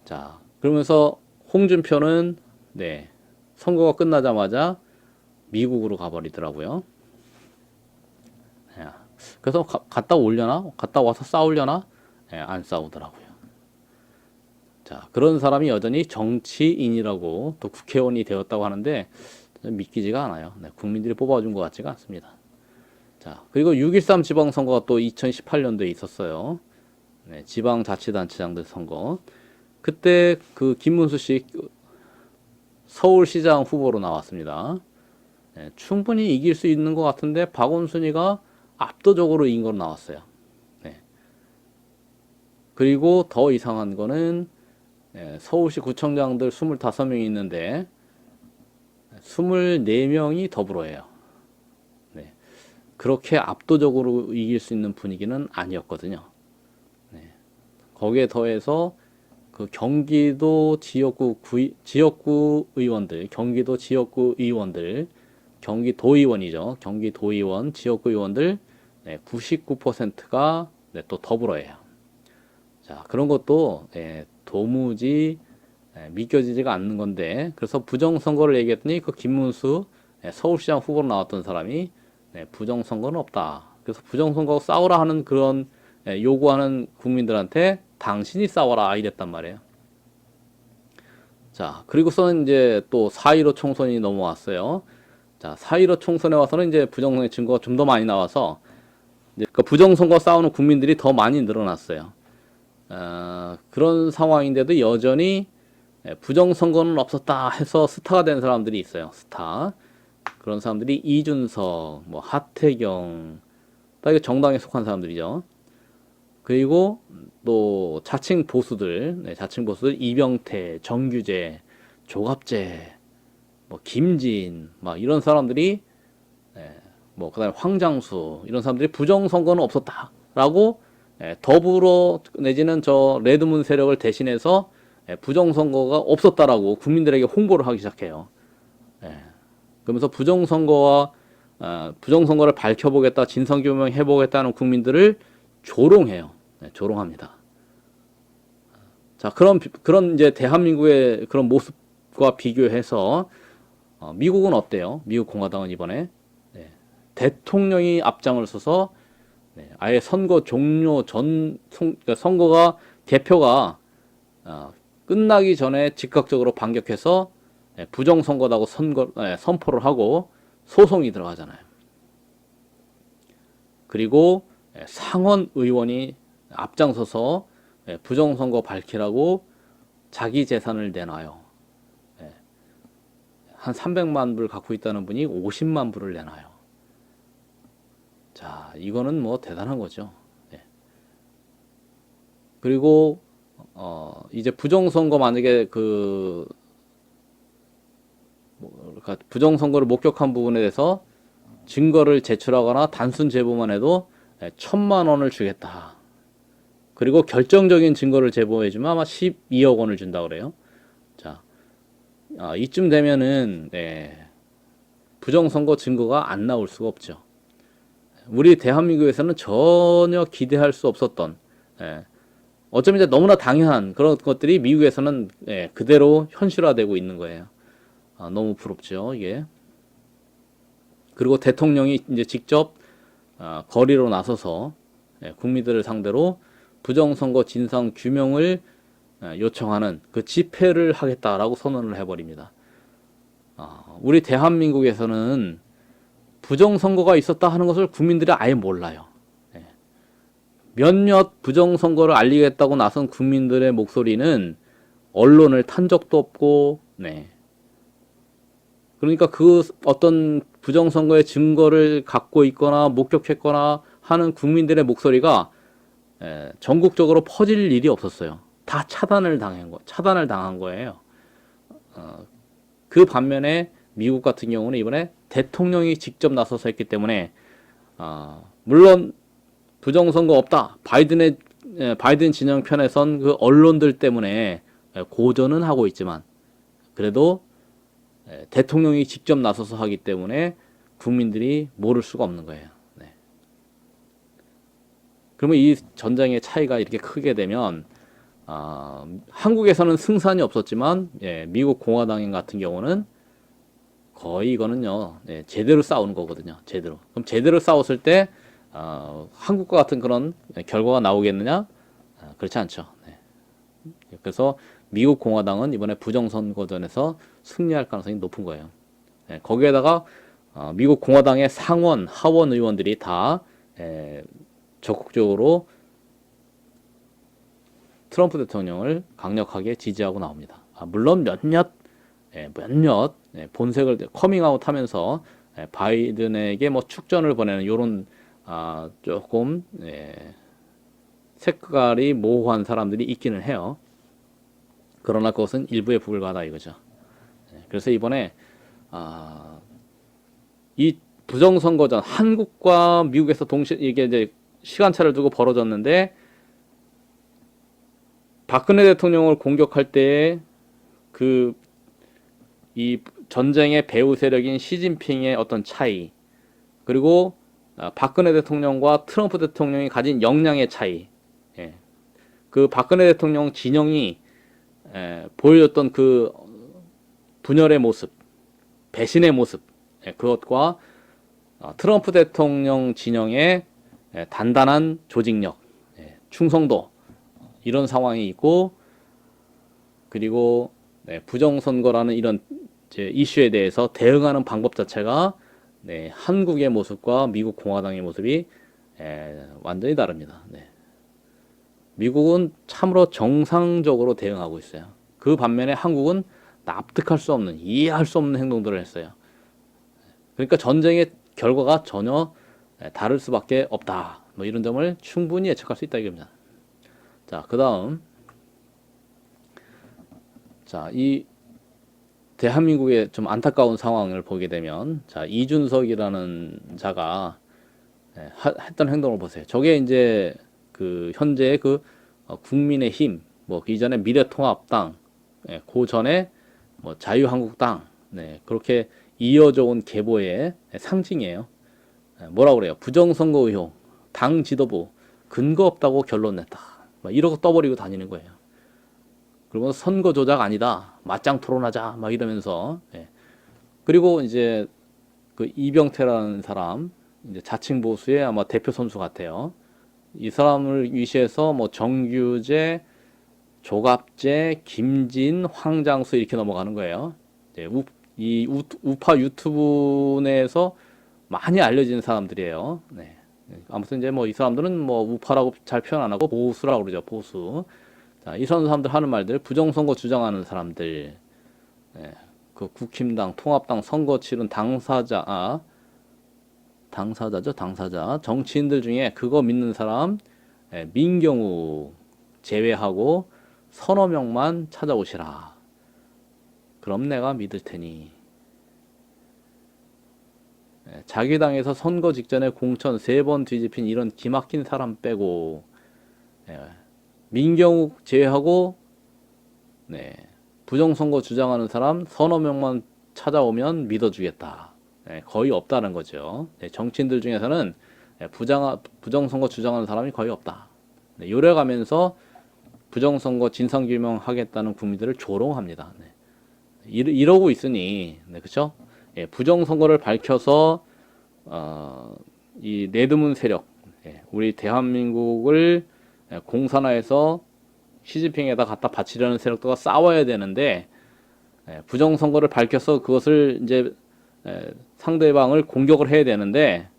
자, 그러면서 홍준표는 선거가 끝나자마자 미국으로 가버리더라고요. 그래서 갔다 오려나? 갔다 와서 싸우려나? 안 싸우더라고요. 자, 그런 사람이 여전히 정치인이라고 또 국회의원이 되었다고 하는데 믿기지가 않아요. 국민들이 뽑아준 것 같지가 않습니다. 자, 그리고 6.13 지방선거가 또 2018년도에 있었어요. 지방자치단체장들 선거. 그때 그 김문수 씨 서울시장 후보로 나왔습니다. 충분히 이길 수 있는 것 같은데 박원순이가 압도적으로 이긴 걸로 나왔어요. 그리고 더 이상한 거는 서울시 구청장들 25명이 있는데 24명이 더불어예요. 그렇게 압도적으로 이길 수 있는 분위기는 아니었거든요. 거기에 더해서 그 경기도 지역구 의원들, 경기도 지역구 의원들, 경기도의원이죠. 경기도의원, 지역구 의원들 99%가 또 더불어예요. 자, 그런 것도 도무지 믿겨지지가 않는 건데, 그래서 부정선거를 얘기했더니 그 김문수 서울시장 후보로 나왔던 사람이 부정선거는 없다. 그래서 부정선거 싸우라 하는 그런 요구하는 국민들한테 당신이 싸워라 이랬단 말이에요. 자, 그리고서는 이제 또 4.15 총선이 넘어왔어요. 자, 4.15 총선에 와서는 이제 부정선거 증거가 좀 더 많이 나와서 이제 그 부정선거 싸우는 국민들이 더 많이 늘어났어요. 그런 상황인데도 여전히 부정선거는 없었다 해서 스타가 된 사람들이 있어요. 스타. 그런 사람들이 이준석, 뭐 하태경, 다 이게 정당에 속한 사람들이죠. 그리고 또 자칭 보수들 이병태, 정규재, 조갑재, 뭐 김진, 막 이런 사람들이 뭐 그다음에 황장수, 이런 사람들이 부정선거는 없었다라고 더불어 내지는 저 레드문 세력을 대신해서 부정선거가 없었다라고 국민들에게 홍보를 하기 시작해요. 그러면서 부정선거를 밝혀보겠다, 진상규명해보겠다는 국민들을 조롱해요. 조롱합니다. 자, 그런 이제 대한민국의 그런 모습과 비교해서 미국은 어때요? 미국 공화당은 이번에 네, 대통령이 앞장을 서서 네, 아예 선거 종료 그러니까 선거가 개표가 끝나기 전에 즉각적으로 반격해서 부정선거라고 선포를 하고 소송이 들어가잖아요. 그리고 상원 의원이 앞장서서 부정선거 밝히라고 자기 재산을 내놔요. 한 300만 불 갖고 있다는 분이 50만 불을 내놔요. 자, 이거는 뭐 대단한 거죠. 그리고 이제 부정선거 만약에 그러니까 부정선거를 목격한 부분에 대해서 증거를 제출하거나 단순 제보만 해도 1,000만 원을 주겠다. 그리고 결정적인 증거를 제보해주면 아마 12억 원을 준다 그래요. 자, 이쯤 되면은 부정선거 증거가 안 나올 수가 없죠. 우리 대한민국에서는 전혀 기대할 수 없었던 어쩌면 이제 너무나 당연한 그런 것들이 미국에서는 그대로 현실화되고 있는 거예요. 너무 부럽죠, 이게. 그리고 대통령이 이제 직접 거리로 나서서 국민들을 상대로 부정선거 진상 규명을 요청하는 그 집회를 하겠다라고 선언을 해버립니다. 우리 대한민국에서는 부정선거가 있었다 하는 것을 국민들이 아예 몰라요. 몇몇 부정선거를 알리겠다고 나선 국민들의 목소리는 언론을 탄 적도 없고, 그러니까 그 어떤 부정선거의 증거를 갖고 있거나 목격했거나 하는 국민들의 목소리가 전국적으로 퍼질 일이 없었어요. 다 차단을 당한 거예요. 그 반면에 미국 같은 경우는 이번에 대통령이 직접 나서서 했기 때문에 물론 부정선거 없다. 바이든 진영 편에 선 그 언론들 때문에 고전은 하고 있지만 그래도 대통령이 직접 나서서 하기 때문에 국민들이 모를 수가 없는 거예요. 그러면 이 전쟁의 차이가 이렇게 크게 되면 한국에서는 승산이 없었지만 미국 공화당 같은 경우는 거의 이거는요 제대로 싸우는 거거든요. 제대로. 그럼 제대로 싸웠을 때 한국과 같은 그런 결과가 나오겠느냐? 그렇지 않죠. 그래서 미국 공화당은 이번에 부정선거전에서 승리할 가능성이 높은 거예요. 거기에다가 미국 공화당의 상원, 하원 의원들이 다 적극적으로 트럼프 대통령을 강력하게 지지하고 나옵니다. 물론 몇몇 본색을 커밍아웃 하면서 바이든에게 뭐 축전을 보내는 요런 조금 색깔이 모호한 사람들이 있기는 해요. 그러나 그것은 일부에 불과하다 이거죠. 그래서 이번에 이 부정선거전 한국과 미국에서 동시에 이게 이제 시간차를 두고 벌어졌는데 박근혜 대통령을 공격할 때에 이 전쟁의 배후 세력인 시진핑의 어떤 차이 그리고 박근혜 대통령과 트럼프 대통령이 가진 역량의 차이 그 박근혜 대통령 진영이 보여줬던 그 분열의 모습 배신의 모습 그것과 트럼프 대통령 진영의 단단한 조직력 충성도 이런 상황이 있고 그리고 부정선거라는 이런 이슈에 대해서 대응하는 방법 자체가 한국의 모습과 미국 공화당의 모습이 완전히 다릅니다. 미국은 참으로 정상적으로 대응하고 있어요. 그 반면에 한국은 납득할 수 없는, 이해할 수 없는 행동들을 했어요. 그러니까 전쟁의 결과가 전혀 다를 수밖에 없다. 뭐 이런 점을 충분히 예측할 수 있다 이겁니다. 자, 그 다음 이 대한민국의 좀 안타까운 상황을 보게 되면 이준석이라는 자가 했던 행동을 보세요. 저게 이제 그 현재 국민의힘 뭐 이전에 미래통합당 그 전에 뭐 자유한국당 그렇게 이어져 온 계보의 상징이에요. 뭐라고 그래요? 부정선거 의혹 당 지도부 근거 없다고 결론 냈다. 막 이러고 떠버리고 다니는 거예요. 그러면 선거 조작 아니다. 맞짱 토론하자. 막 이러면서. 예. 그리고 이제 그 이병태라는 사람, 이제 자칭 보수의 아마 대표 선수 같아요. 이 사람을 위시해서 뭐 정규재, 조갑재, 김진, 황장수 이렇게 넘어가는 거예요. 이제 우파 유튜브 내에서 많이 알려진 사람들이에요. 네. 아무튼 이제 뭐 이 사람들은 뭐 우파라고 잘 표현 안 하고 보수라고 그러죠. 보수. 자, 이런 사람들 하는 말들, 부정선거 주장하는 사람들, 예, 그 국힘당, 통합당 선거 치른 당사자죠, 당사자. 정치인들 중에 그거 믿는 사람, 예, 민경우 제외하고 서너 명만 찾아오시라. 그럼 내가 믿을 테니. 예, 자기 당에서 선거 직전에 공천 3번 뒤집힌 이런 기막힌 사람 빼고, 예, 민경욱 제외하고, 네, 부정선거 주장하는 사람 서너 명만 찾아오면 믿어주겠다. 네, 거의 없다는 거죠. 네, 정치인들 중에서는 부정선거 주장하는 사람이 거의 없다. 네, 요래가면서 부정선거 진상규명하겠다는 국민들을 조롱합니다. 네. 이러고 있으니, 네, 그쵸? 예, 부정선거를 밝혀서 이 네드문 세력, 예, 우리 대한민국을 공산화해서 시진핑에다 갖다 바치려는 세력들과 싸워야 되는데, 부정선거를 밝혀서 그것을 이제 상대방을 공격을 해야 되는데,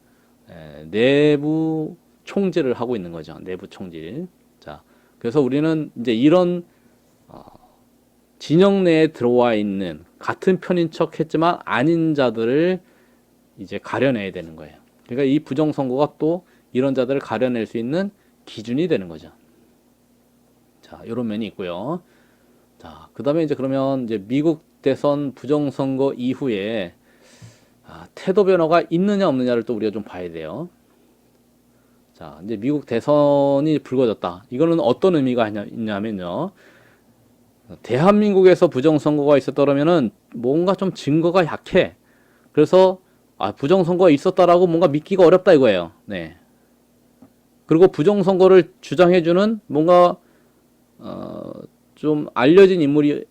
내부 총질을 하고 있는 거죠. 내부 총질. 자, 그래서 우리는 이제 이런 진영 내에 들어와 있는 같은 편인 척 했지만 아닌 자들을 이제 가려내야 되는 거예요. 그러니까 이 부정선거가 또 이런 자들을 가려낼 수 있는 기준이 되는 거죠. 자, 이런 면이 있고요. 자, 그 다음에 이제 그러면 이제 미국 대선 부정선거 이후에 태도 변화가 있느냐 없느냐를 또 우리가 좀 봐야 돼요. 자, 이제 미국 대선이 불거졌다. 이거는 어떤 의미가 있냐면요. 대한민국에서 부정선거가 있었다 그러면은 뭔가 좀 증거가 약해. 그래서 부정선거가 있었다라고 뭔가 믿기가 어렵다 이거예요. 네. 그리고 부정선거를 주장해주는 뭔가 좀 알려진 인물이,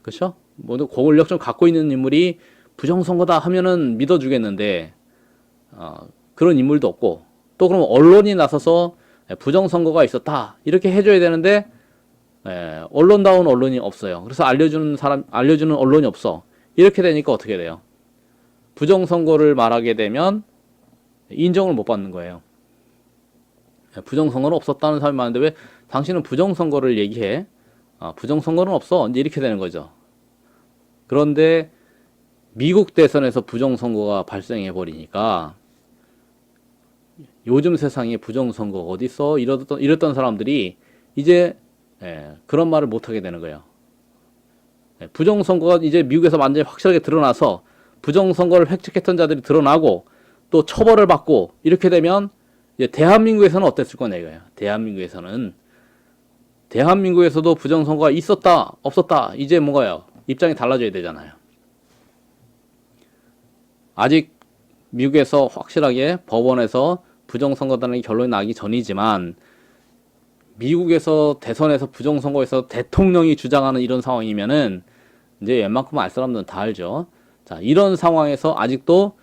그렇죠? 뭐 권력 좀 갖고 있는 인물이 부정선거다 하면은 믿어주겠는데, 그런 인물도 없고, 또 그럼 언론이 나서서 부정선거가 있었다 이렇게 해줘야 되는데, 언론다운 언론이 없어요. 그래서 알려주는 언론이 없어. 이렇게 되니까 어떻게 돼요? 부정선거를 말하게 되면 인정을 못 받는 거예요. 부정선거는 없었다는 사람이 많은데 왜 당신은 부정선거를 얘기해? 부정선거는 없어. 이제 이렇게 되는 거죠. 그런데 미국 대선에서 부정선거가 발생해 버리니까 요즘 세상에 부정선거 어딨어? 이랬던 사람들이 이제 그런 말을 못하게 되는 거예요. 부정선거가 이제 미국에서 완전히 확실하게 드러나서 부정선거를 획책했던 자들이 드러나고 또 처벌을 받고 이렇게 되면 이제 대한민국에서는 어땠을 거냐 이거예요. 대한민국에서도 부정선거가 있었다 없었다 이제 뭔가요? 입장이 달라져야 되잖아요. 아직 미국에서 확실하게 법원에서 부정선거다는 결론이 나기 전이지만 미국에서 대선에서 부정선거에서 대통령이 주장하는 이런 상황이면은 이제 웬만큼 알 사람들은 다 알죠. 자, 이런 상황에서 아직도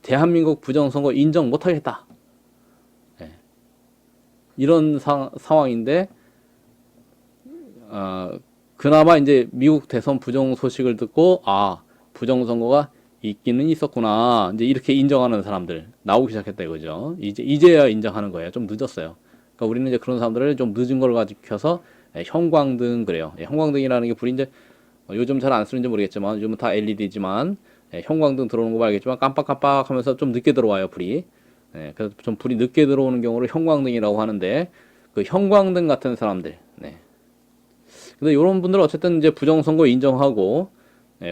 대한민국 부정선거 인정 못하겠다. 이런 상황인데 그나마 이제 미국 대선 부정 소식을 듣고 부정선거가 있기는 있었구나. 이제 이렇게 인정하는 사람들 나오기 시작했다 이거죠. 이제야 인정하는 거예요. 좀 늦었어요. 그러니까 우리는 이제 그런 사람들을 좀 늦은 걸 가지고서 형광등 그래요. 형광등이라는 게 불이 이제 요즘 잘 안 쓰는지 모르겠지만 요즘은 다 LED지만 형광등 들어오는 거 알겠지만 깜빡깜빡하면서 좀 늦게 들어와요 불이. 그래서 좀 불이 늦게 들어오는 경우를 형광등이라고 하는데 그 형광등 같은 사람들. 근데 이런 분들은 어쨌든 이제 부정선거 인정하고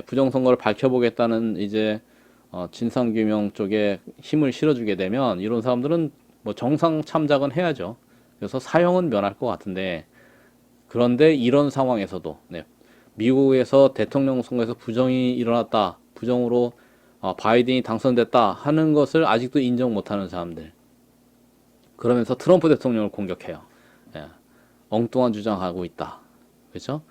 부정선거를 밝혀보겠다는 이제 진상규명 쪽에 힘을 실어주게 되면 이런 사람들은 뭐 정상 참작은 해야죠. 그래서 사형은 면할 것 같은데 그런데 이런 상황에서도 미국에서 대통령 선거에서 부정이 일어났다. 부정으로 바이든이 당선됐다 하는 것을 아직도 인정 못하는 사람들. 그러면서 트럼프 대통령을 공격해요. 엉뚱한 주장하고 있다. 그렇죠?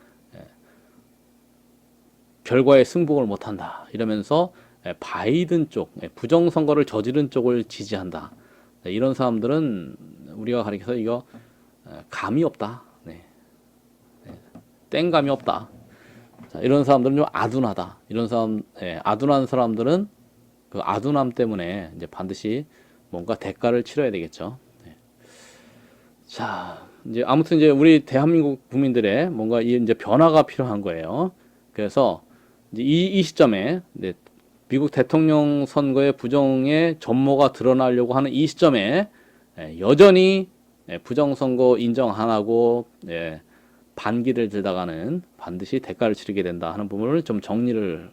결과에 승복을 못한다 이러면서 바이든 쪽, 부정선거를 저지른 쪽을 지지한다. 이런 사람들은 우리가 가리켜서 이거 감이 없다. 땡감이 없다. 자, 이런 사람들은 좀 아둔하다. 이런 사람, 아둔한 사람들은 그 아둔함 때문에 이제 반드시 뭔가 대가를 치러야 되겠죠. 자, 이제 아무튼 이제 우리 대한민국 국민들의 뭔가 이제 변화가 필요한 거예요. 그래서 이제 이 시점에 미국 대통령 선거의 부정의 전모가 드러나려고 하는 이 시점에 여전히 부정선거 인정 안 하고 반기를 들다가는 반드시 대가를 치르게 된다 하는 부분을 좀 정리를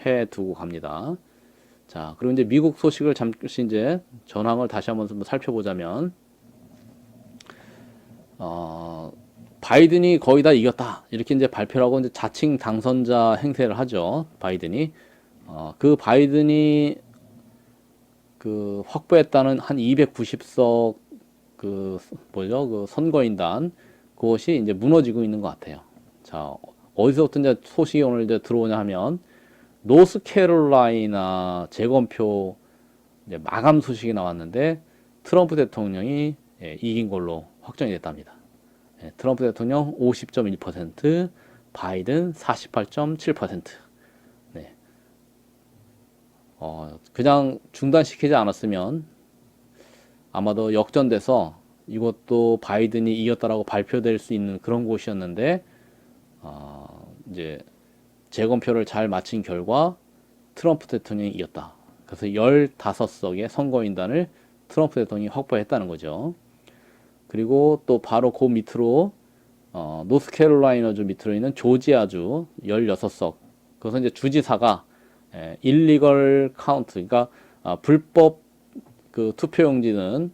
해 두고 갑니다. 자, 그리고 이제 미국 소식을 잠시 이제 전황을 다시 한번 살펴보자면, 바이든이 거의 다 이겼다. 이렇게 이제 발표를 하고 이제 자칭 당선자 행세를 하죠. 바이든이. 그 바이든이 그 확보했다는 한 290석 그 뭐죠? 그 선거인단 그것이 이제 무너지고 있는 것 같아요. 자, 어디서부터 이제 소식이 오늘 이제 들어오냐 하면 노스캐롤라이나 재검표 이제 마감 소식이 나왔는데 트럼프 대통령이 이긴 걸로 확정이 됐답니다. 트럼프 대통령 50.1%, 바이든 48.7%. 네. 그냥 중단시키지 않았으면 아마도 역전돼서 이것도 바이든이 이겼다라고 발표될 수 있는 그런 곳이었는데, 이제 재검표를 잘 마친 결과 트럼프 대통령이 이겼다. 그래서 15석의 선거인단을 트럼프 대통령이 확보했다는 거죠. 그리고 또 바로 그 밑으로 노스캐롤라이나주 밑으로 있는 조지아주 16석. 그래서 이제 주지사가 일리걸 카운트, 그러니까 불법 그 투표용지는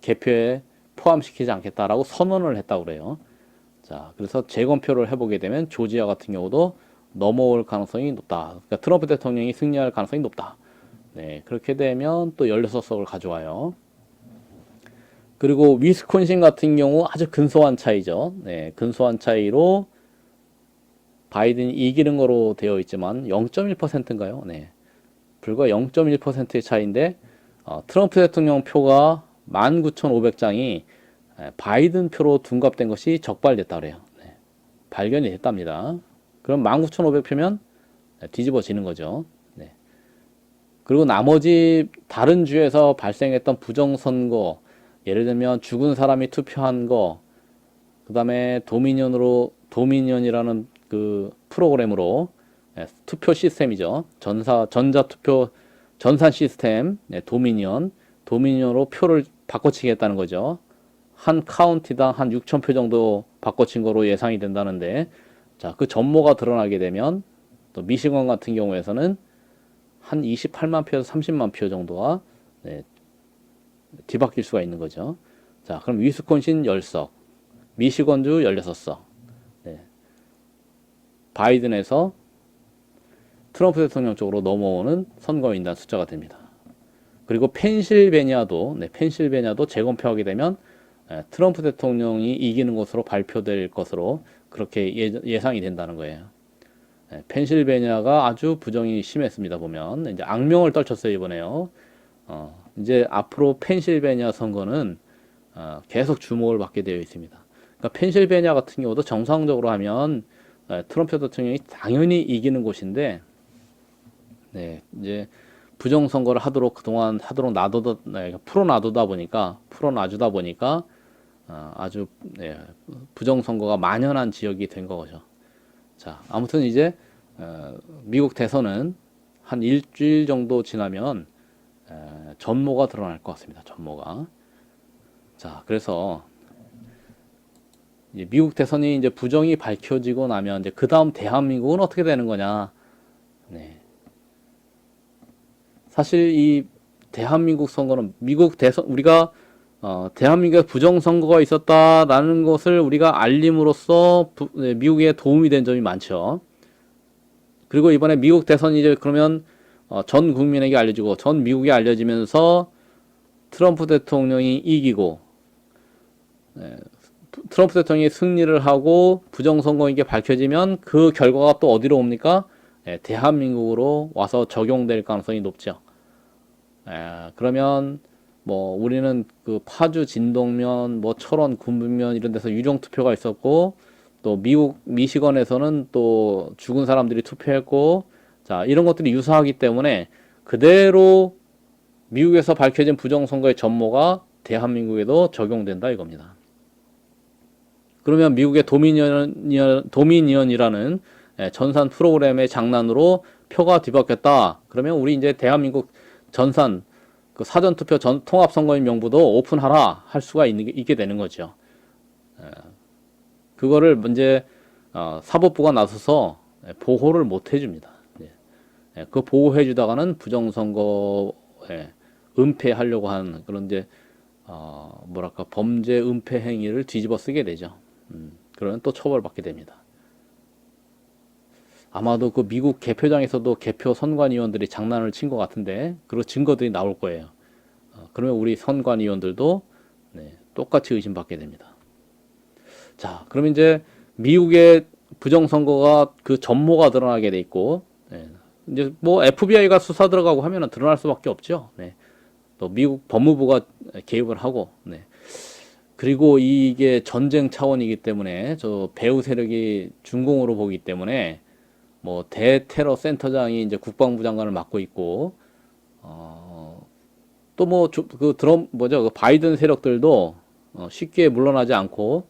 개표에 포함시키지 않겠다라고 선언을 했다고 그래요. 자, 그래서 재검표를 해보게 되면 조지아 같은 경우도 넘어올 가능성이 높다. 그러니까 트럼프 대통령이 승리할 가능성이 높다. 네, 그렇게 되면 또 16석을 가져와요. 그리고 위스콘신 같은 경우 아주 근소한 차이죠. 네, 근소한 차이로 바이든이 이기는 거로 되어 있지만 0.1%인가요? 네, 불과 0.1%의 차이인데 트럼프 대통령 표가 19,500장이 바이든 표로 둔갑된 것이 적발됐다 그래요. 네, 발견이 됐답니다. 그럼 19,500표면 뒤집어지는 거죠. 네. 그리고 나머지 다른 주에서 발생했던 부정선거, 예를 들면 죽은 사람이 투표한 거, 그 다음에 도미니언이라는 그 프로그램으로 투표 시스템이죠. 전자투표 전산 시스템, 도미니언으로 표를 바꿔치겠다는 거죠. 한 카운티당 한 6,000표 정도 바꿔친 거로 예상이 된다는데, 자, 그 전모가 드러나게 되면 또 미시건 같은 경우에서는 한 28만 표에서 30만 표 정도가 뒤바뀔 수가 있는 거죠. 자, 그럼 위스콘신 10석, 미시건주 16석, 바이든에서 트럼프 대통령 쪽으로 넘어오는 선거인단 숫자가 됩니다. 그리고 펜실베니아도 재검표하게 되면 트럼프 대통령이 이기는 것으로 발표될 것으로 그렇게 예상이 된다는 거예요. 펜실베니아가 아주 부정이 심했습니다. 보면 이제 악명을 떨쳤어요 이번에요. 이제 앞으로 펜실베니아 선거는 계속 주목을 받게 되어 있습니다. 그러니까 펜실베니아 같은 경우도 정상적으로 하면 트럼프 대통령이 당연히 이기는 곳인데, 이제 부정선거를 그동안 하도록 풀어놔주다 보니까 아주 부정선거가 만연한 지역이 된 거죠. 자, 아무튼 이제 미국 대선은 한 일주일 정도 지나면 전모가 드러날 것 같습니다. 전모가. 자, 그래서 이제 미국 대선이 이제 부정이 밝혀지고 나면 이제 그 다음 대한민국은 어떻게 되는 거냐? 네. 사실 이 대한민국 선거는 미국 대선 우리가 대한민국에 부정선거가 있었다라는 것을 우리가 알림으로써 미국에 도움이 된 점이 많죠. 그리고 이번에 미국 대선이 이제 그러면 전 국민에게 알려지고 전 미국에 알려지면서 트럼프 대통령이 이기고 트럼프 대통령이 승리를 하고 부정선거인 게 밝혀지면 그 결과가 또 어디로 옵니까? 대한민국으로 와서 적용될 가능성이 높죠. 그러면 뭐 우리는 그 파주 진동면, 뭐 철원 군부면 이런 데서 유령 투표가 있었고, 또 미국 미시건에서는 또 죽은 사람들이 투표했고, 자, 이런 것들이 유사하기 때문에 그대로 미국에서 밝혀진 부정선거의 전모가 대한민국에도 적용된다 이겁니다. 그러면 미국의 도미니언이라는 전산 프로그램의 장난으로 표가 뒤바뀌었다. 그러면 우리 이제 대한민국 전산 그 사전투표 통합선거인 명부도 오픈하라 할 수가 있게 되는 거죠. 그거를 이제 사법부가 나서서 보호를 못 해줍니다. 그 보호해주다가는 부정선거에 은폐하려고 하는 그런 이제 뭐랄까 범죄 은폐 행위를 뒤집어 쓰게 되죠. 그러면 또 처벌받게 됩니다. 아마도 그 미국 개표장에서도 개표 선관위원들이 장난을 친 것 같은데 그런 증거들이 나올 거예요. 그러면 우리 선관위원들도 똑같이 의심받게 됩니다. 자, 그럼 이제 미국의 부정선거가 그 전모가 드러나게 돼 있고, 이제 뭐 FBI가 수사 들어가고 하면은 드러날 수밖에 없죠. 또 미국 법무부가 개입을 하고, 그리고 이게 전쟁 차원이기 때문에 저 배후 세력이 중공으로 보기 때문에 뭐 대테러 센터장이 이제 국방부 장관을 맡고 있고, 또 뭐 그 그 바이든 세력들도 쉽게 물러나지 않고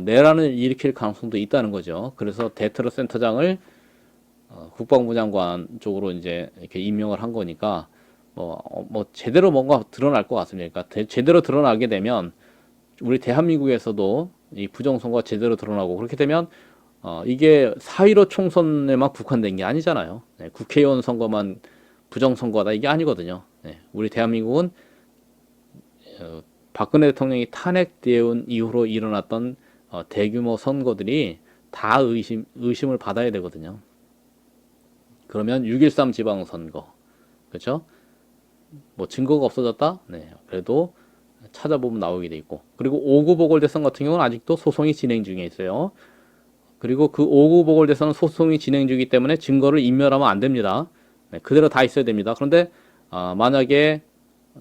내란을 일으킬 가능성도 있다는 거죠. 그래서 대테러 센터장을 국방부 장관 쪽으로 이제 이렇게 임명을 한 거니까 뭐 제대로 뭔가 드러날 것 같습니다. 그러니까 제대로 드러나게 되면 우리 대한민국에서도 이 부정선거가 제대로 드러나고 그렇게 되면 이게 4.15 총선에만 국한된 게 아니잖아요. 국회의원 선거만 부정선거다 이게 아니거든요. 우리 대한민국은 박근혜 대통령이 탄핵되온 이후로 일어났던 대규모 선거들이 다 의심을 받아야 되거든요. 그러면 6.13 지방선거, 그렇죠? 뭐 증거가 없어졌다? 그래도 찾아보면 나오게 돼 있고, 그리고 5구 보궐대선 같은 경우는 아직도 소송이 진행 중에 있어요. 그리고 그 5구 보궐대선은 소송이 진행 중이기 때문에 증거를 인멸하면 안 됩니다. 그대로 다 있어야 됩니다. 그런데 만약에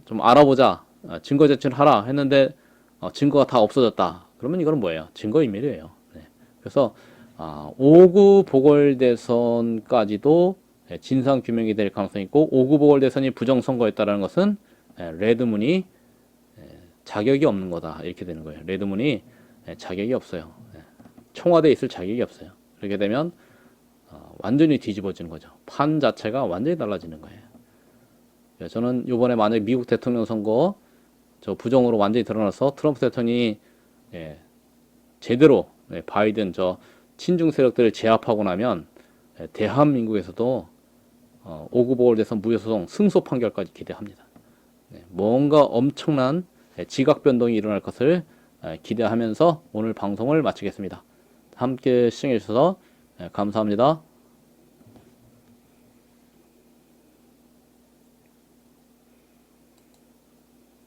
좀 알아보자, 증거 제출을 하라 했는데 증거가 다 없어졌다. 그러면 이거는 뭐예요? 증거인멸이에요. 그래서 5구 보궐대선까지도 진상 규명이 될 가능성이 있고 5구 보궐대선이 부정선거였다라는 것은 레드문이 자격이 없는 거다 이렇게 되는 거예요. 레드문이 자격이 없어요. 청와대에 있을 자격이 없어요. 그렇게 되면 완전히 뒤집어지는 거죠. 판 자체가 완전히 달라지는 거예요. 저는 이번에 만약 미국 대통령 선거 저 부정으로 완전히 드러나서 트럼프 대통령이 제대로 바이든 저 친중 세력들을 제압하고 나면 대한민국에서도 5구 보궐대선 무효소송 승소 판결까지 기대합니다. 뭔가 엄청난 지각 변동이 일어날 것을 기대하면서 오늘 방송을 마치겠습니다. 함께 시청해 주셔서 감사합니다.